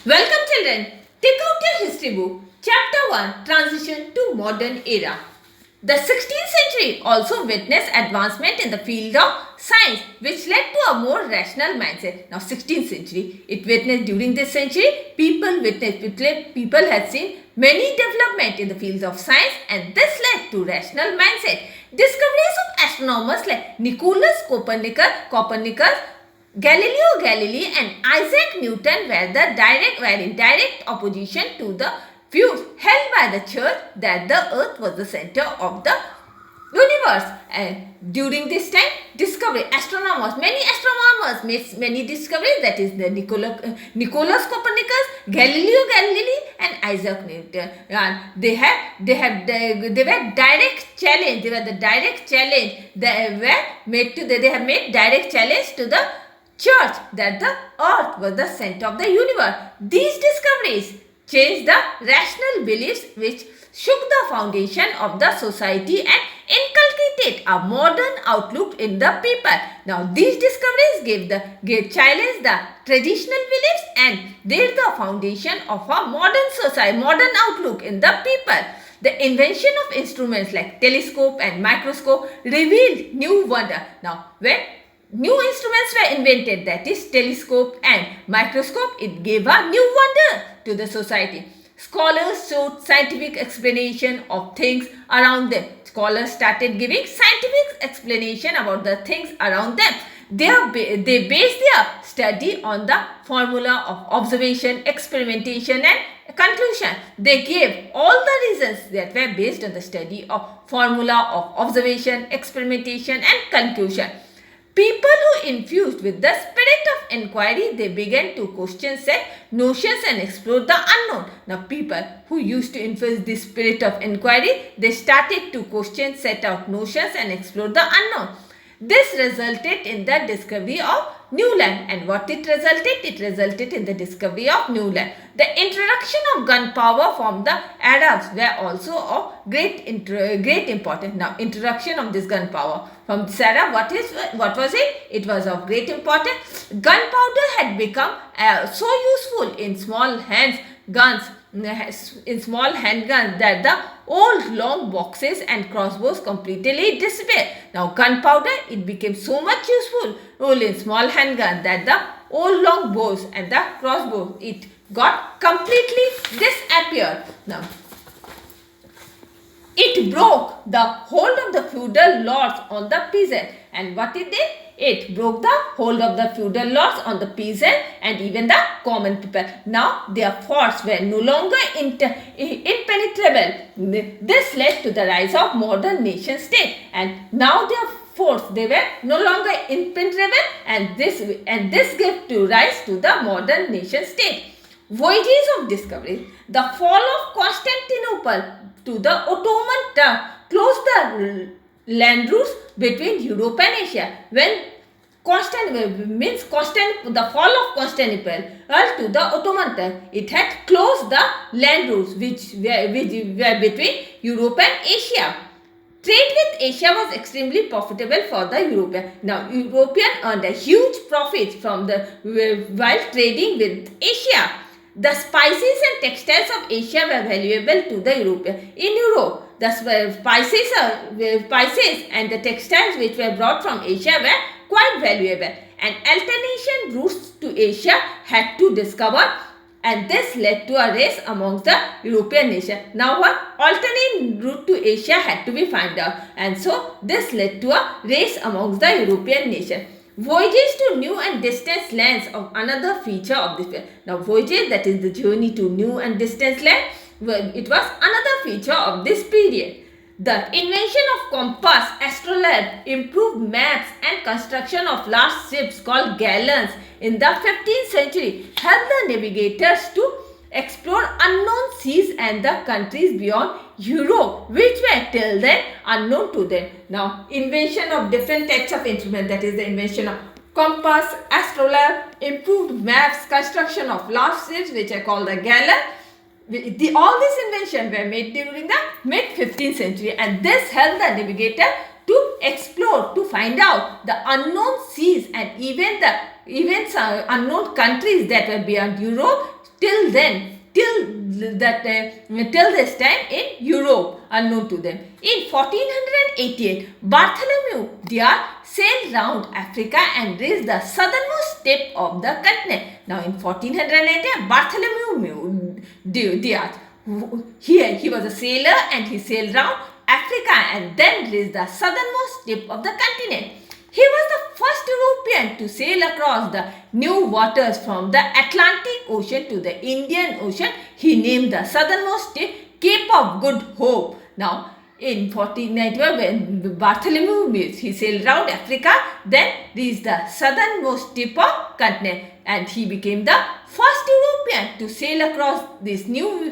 Welcome children, take out your history book, chapter 1, Transition to Modern Era. The 16th century also witnessed advancement in the field of science which led to a more rational mindset. Now 16th century, it witnessed during this century, people had seen many development in the fields of science and this led to rational mindset. Discoveries of astronomers like Nicolaus Copernicus, Galileo Galilei and Isaac Newton were in direct opposition to the views held by the church that the earth was the center of the universe. And during this time, many astronomers made many discoveries, that is the Nicolaus Copernicus, Galileo Galilei and Isaac Newton. And they were direct challenge. They were the direct challenge. They have made direct challenge to the church that the earth was the center of the universe. These discoveries changed the rational beliefs which shook the foundation of the society and inculcated a modern outlook in the people. Now these discoveries gave challenge the traditional beliefs and laid the foundation of a modern society, modern outlook in the people. The invention of instruments like telescope and microscope revealed new wonder. Now when new instruments were invented, that is telescope and microscope, it gave a new wonder to the society. Scholars showed scientific explanation of things around them. Scholars started giving scientific explanation about the things around them. They based their study on the formula of observation, experimentation and conclusion. They gave all the reasons that were based on the study of formula of observation, experimentation and conclusion. People who infused with the spirit of inquiry, they began to question set notions and explore the unknown. Now people who used to infuse this spirit of inquiry, they started to question, set out notions and explore the unknown. This resulted in the discovery of new land. And what it resulted? It resulted in the discovery of new land. The introduction of gunpowder from the Arabs were also of great importance. Now, introduction of this gunpowder from this Arab, what was it? It was of great importance. Gunpowder had become so useful in small handguns that the old long boxes and crossbows completely disappeared. Now gunpowder, it became so much useful in small handguns that the old long bows and the crossbows, it got completely disappeared. Now it broke the hold of the feudal lords on the peasant. And what it did? It broke the hold of the feudal lords on the peasant and even the common people. Now their forts were no longer impenetrable. This led to the rise of modern nation state. And now their forts, they were no longer impenetrable, and this gave to rise to the modern nation state. Voyages of Discovery. The fall of Constantinople to the Ottoman Turk closed the land routes between Europe and Asia. When the fall of Constantinople to the Ottoman Turk, it had closed the land routes which were between Europe and Asia. Trade with Asia was extremely profitable for the European. Now, Europeans earned a huge profit while trading with Asia. The spices and textiles of Asia were valuable to the European. In Europe, the spices and the textiles which were brought from Asia were quite valuable. And alternation routes to Asia had to discover, and this led to a race amongst the European nations. Now what? Alternate route to Asia had to be found out, and so this led to a race amongst the European nations. Voyages to new and distant lands of another feature of this period. Now voyages, that is the journey to new and distant land, it was another feature of this period. The invention of compass, astrolabe, improved maps and construction of large ships called galleons in the 15th century helped the navigators to explore unknown seas and the countries beyond Europe which were till then unknown to them. Now invention of different types of instruments, that is the invention of compass, astrolabe, improved maps, construction of large ships which are called the galleon. All these inventions were made during the mid-15th century, and this helped the navigator to explore, to find out the unknown seas and even some unknown countries that were beyond Europe till this time in Europe, unknown to them. In 1488, Bartholomew Diaz sailed round Africa and reached the southernmost tip of the continent. Now in 1488, Bartholomew Diaz, he was a sailor and he sailed round Africa and then reached the southernmost tip of the continent. He was the first European to sail across the new waters from the Atlantic Ocean to the Indian Ocean. He named the southernmost tip Cape of Good Hope. Now, in 1491, when Bartholomew he sailed round Africa, then reached the southernmost tip of continent, and he became the first European to sail across this new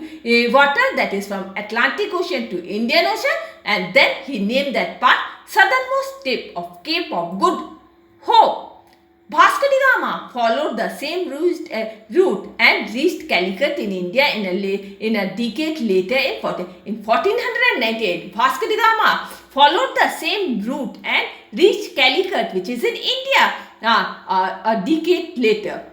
water, that is from Atlantic Ocean to Indian Ocean, and then he named that part southernmost tip of Cape of Good Hope. Vasco da Gama followed the same route and reached Calicut in India in a decade later in 1498. Vasco da Gama followed the same route and reached Calicut, which is in India, a decade later.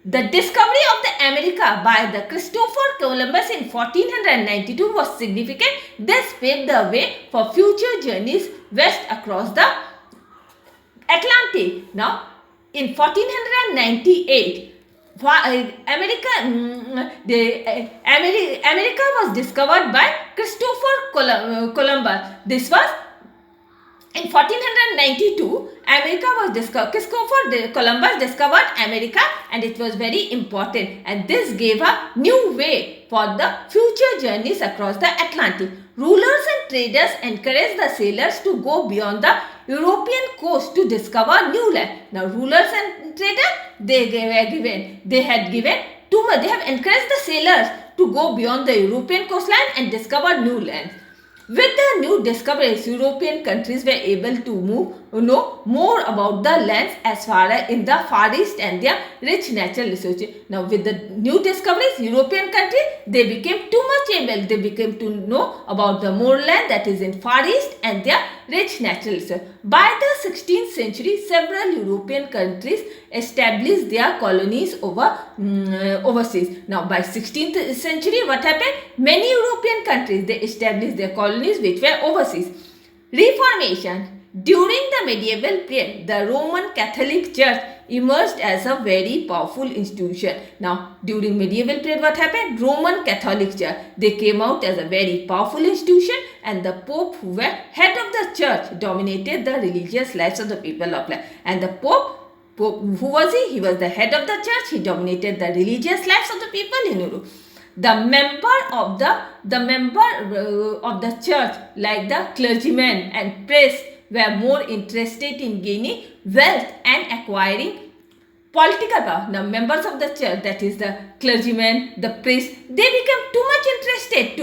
The discovery of the America by the Christopher Columbus in 1492 was significant. This paved the way for future journeys west across the Atlantic. Now, in 1498, America was discovered by Christopher Columbus. This was in 1492. Christopher Columbus discovered America, and it was very important, and this gave a new way for the future journeys across the Atlantic. Rulers and traders encouraged the sailors to go beyond the European coast to discover new land. Now, rulers and traders, they have encouraged the sailors to go beyond the European coastline and discover new lands. With the new discoveries, European countries were able to know more about the lands as far as in the Far East and their rich natural resources. Now, with the new discoveries, European countries, they became too much able. They became to know about the more land that is in Far East and their rich natural resources. By the 16th century, several European countries established their colonies overseas. Now, by 16th century, what happened? Many European countries, they established their colonies which were overseas. Reformation. During the medieval period, the Roman Catholic Church emerged as a very powerful institution. Now, during medieval period, what happened? Roman Catholic Church, they came out as a very powerful institution, and the Pope, who were head of the church, dominated the religious lives of the people of life. And the Pope, who was he? He was the head of the church. He dominated the religious lives of the people in Europe. The member of the church, like the clergymen and priests, were more interested in gaining wealth and acquiring political power. Now, members of the church, that is the clergymen, the priests, they became too much interested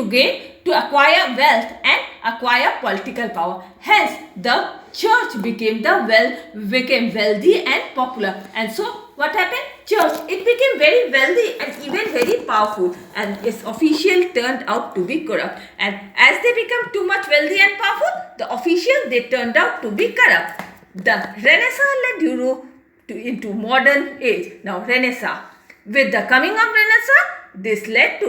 to acquire wealth and acquire political power. Hence, the church became wealthy and popular. And so, what happened? Church, it became very wealthy and even very powerful, and its officials turned out to be corrupt. And as they became too much wealthy and powerful, the officials, they turned out to be corrupt. The Renaissance led Europe into modern age. Now, Renaissance. With the coming of Renaissance, this led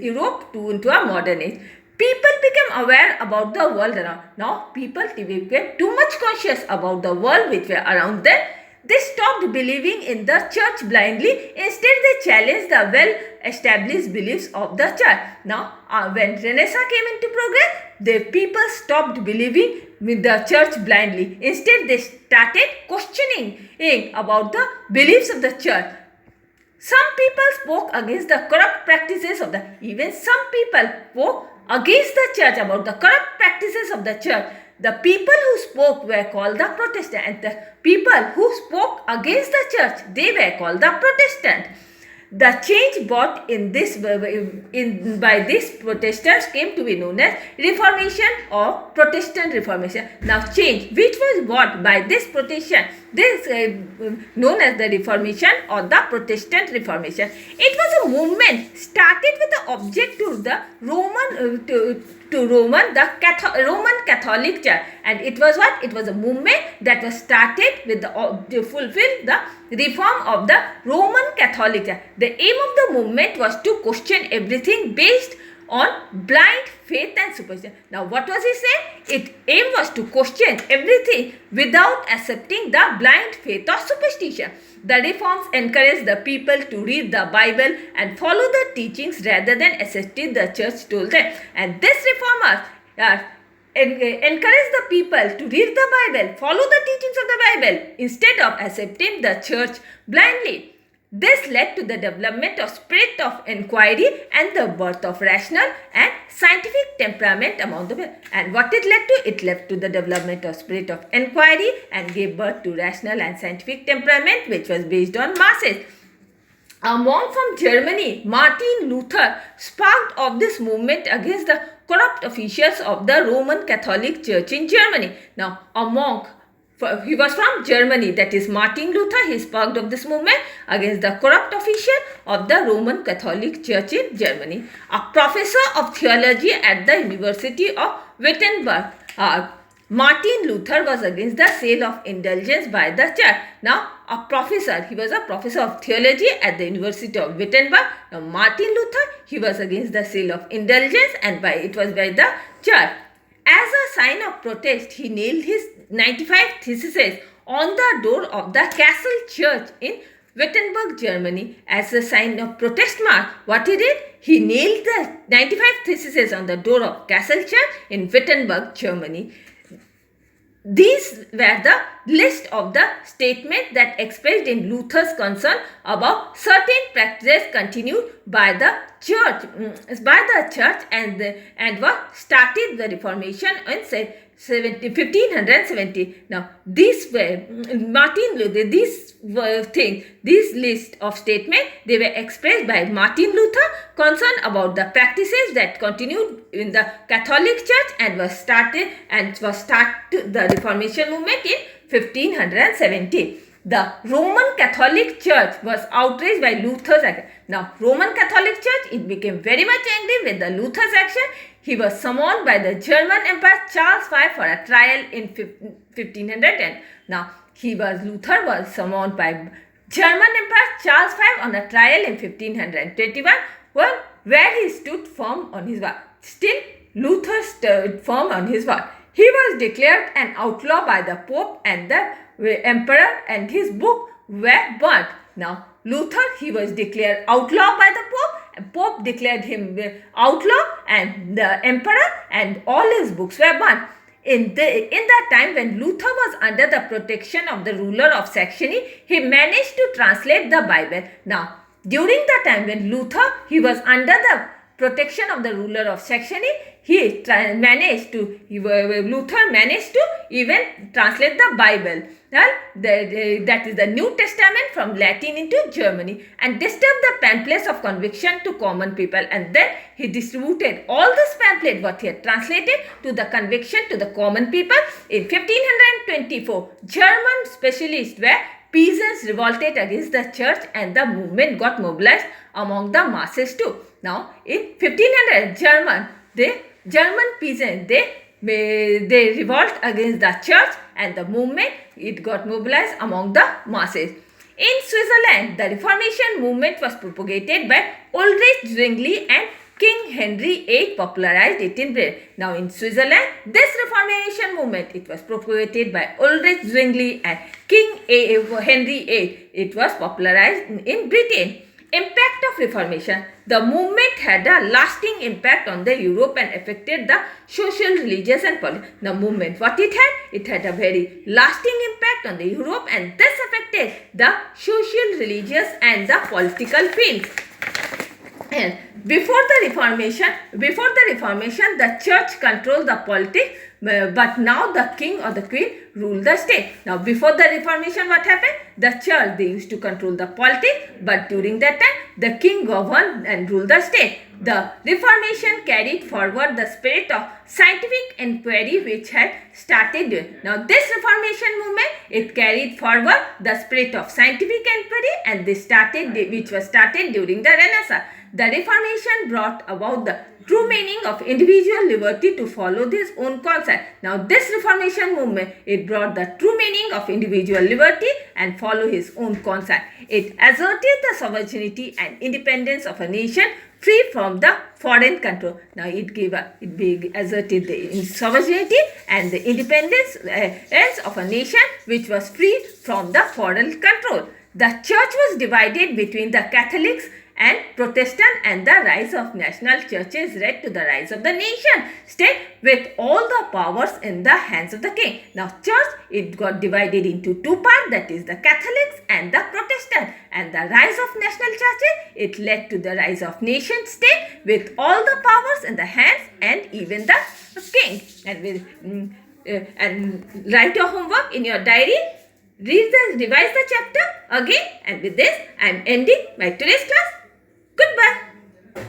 Europe into a modern age. People became aware about the world around. Now, people became too much conscious about the world which were around them. They stopped believing in the church blindly. Instead, they challenged the well-established beliefs of the church. Now, when Renaissance came into progress, the people stopped believing in the church blindly. Instead, they started questioning about the beliefs of the church. Some people spoke against the corrupt practices of the church, about the corrupt practices of the church. The people who spoke were called the Protestant, and the people who spoke against the church, they were called the Protestant. The change brought by this Protestants came to be known as Reformation or Protestant Reformation. Now, change which was brought by this Protestant This known as the Reformation or the Protestant Reformation. It was a movement started with the object to the Roman Catholic Church, and it was what? It was a movement that was started with the to fulfill the reform of the Roman Catholic Church. The aim of the movement was to question everything based on blind faith and superstition. Now, what was he saying? Its aim was to question everything without accepting the blind faith or superstition. The reforms encouraged the people to read the Bible and follow the teachings rather than accepting the church told them. And this reformers encourage the people to read the Bible, follow the teachings of the Bible instead of accepting the church blindly. This led to the development of spirit of inquiry and the birth of rational and scientific temperament among the people. And what it led to? It led to the development of spirit of inquiry and gave birth to rational and scientific temperament, which was based on masses. A monk from Germany, Martin Luther, sparked off this movement against the corrupt officials of the Roman Catholic Church in Germany. Now, a monk, he was from Germany, that is Martin Luther. He sparked of this movement against the corrupt official of the Roman Catholic Church in Germany. A professor of theology at the University of Wittenberg, Martin Luther was against the sale of indulgence by the church. Now, he was a professor of theology at the University of Wittenberg. Now, Martin Luther, he was against the sale of indulgence and it was by the church. As a sign of protest, he nailed his 95 theses on the door of the Castle Church in Wittenberg, Germany. As a sign of protest mark, what he did? He nailed the 95 theses on the door of Castle Church in Wittenberg, Germany. These were the list of the statements that expressed in Luther's concern about certain practices continued by the church, and were started the Reformation in 1570. Now, these were Martin Luther. This list of statements, they were expressed by Martin Luther, concerned about the practices that continued in the Catholic Church and was started the Reformation movement in 1570. The Roman Catholic Church was outraged by Luther's action. Now, Roman Catholic Church, it became very much angry with the Luther's action. He was summoned by the German Emperor Charles V for a trial in 1510. Now, Luther was summoned by German Emperor Charles V on a trial in 1521, where he stood firm on his word. Still, Luther stood firm on his word. He was declared an outlaw by the Pope and the Emperor, and his book were burnt. Now, Luther, he was declared outlaw by the Pope. Pope declared him outlaw, and the Emperor, and all his books were burnt. In that time when Luther was under the protection of the ruler of Saxony, he managed to translate the Bible. Now, during the time when Luther, he was under the protection of the ruler of Saxony, Luther managed to even translate the Bible. That is the New Testament from Latin into Germany, and distributed the pamphlets of conviction to common people, and then he distributed all this pamphlet what he had translated to the conviction to the common people. In 1524, German specialists were peasants revolted against the church, and the movement got mobilized among the masses too. Now, in 1500, German peasants, they revolt against the church, and the movement, it got mobilized among the masses. In Switzerland, the Reformation movement was propagated by Ulrich Zwingli, and King Henry VIII popularized it in Britain. Now, in Switzerland, this Reformation movement, it was propagated by Ulrich Zwingli and King Henry VIII. It was popularized in Britain. Impact of Reformation. The movement had a lasting impact on the Europe and affected the social, religious and political. The movement, what it had a very lasting impact on the Europe, and this affected the social, religious and the political fields. And before the Reformation, the church controlled the politics, but now the king or the queen ruled the state. Now, before the Reformation, what happened? The church, they used to control the politics, but during that time, the king governed and ruled the state. The Reformation carried forward the spirit of scientific inquiry which had started. Now, this Reformation movement, it carried forward the spirit of scientific inquiry, and which was started during the Renaissance. The Reformation brought about the true meaning of individual liberty to follow his own conscience. Now, this Reformation movement, it brought the true meaning of individual liberty and follow his own conscience. It asserted the sovereignty and independence of a nation free from the foreign control. Now, it asserted the sovereignty and the independence of a nation which was free from the foreign control. The church was divided between the Catholics and Protestant, and the rise of national churches led to the rise of the nation state with all the powers in the hands of the king. Now, church, it got divided into two parts, that is the Catholics and the Protestant, and the rise of national churches, it led to the rise of nation state with all the powers in the hands and even the king. And write your homework in your diary. Revise the chapter again, and with this I am ending my today's class. Goodbye.